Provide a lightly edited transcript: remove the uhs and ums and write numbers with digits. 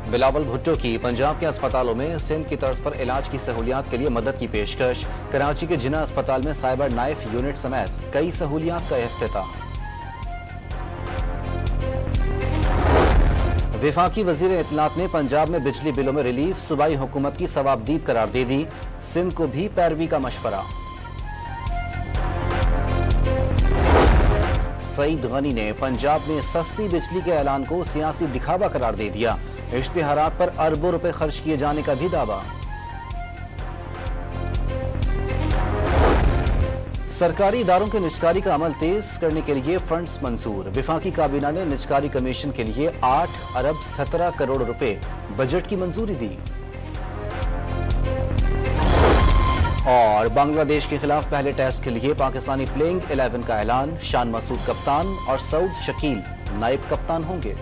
बिलावल भुट्टो की पंजाब के अस्पतालों में सिंध की तर्ज पर इलाज की सहूलियात के लिए मदद की पेशकश। कराची के जिना अस्पताल में साइबर नाइफ यूनिट समेत कई सहूलियात का इफ्तिताह। वफाकी वजीर इत्तलात ने पंजाब में बिजली बिलों में रिलीफ सूबाई हुकूमत की सवाबदीद करार दे दी। सिंध को भी पैरवी का मशवरा। सईद गनी ने पंजाब में सस्ती बिजली के ऐलान को सियासी दिखावा करार दे दिया। इश्तिहारात पर अरबों रुपए खर्च किए जाने का भी दावा। सरकारी इदारों के निजकारी का अमल तेज करने के लिए फंड्स मंजूर। वफाकी काबीना ने निजकारी कमीशन के लिए 8 अरब 17 करोड़ रुपए बजट की मंजूरी दी। और बांग्लादेश के खिलाफ पहले टेस्ट के लिए पाकिस्तानी प्लेइंग 11 का ऐलान। शान मसूद कप्तान और सऊद शकील नायब कप्तान होंगे।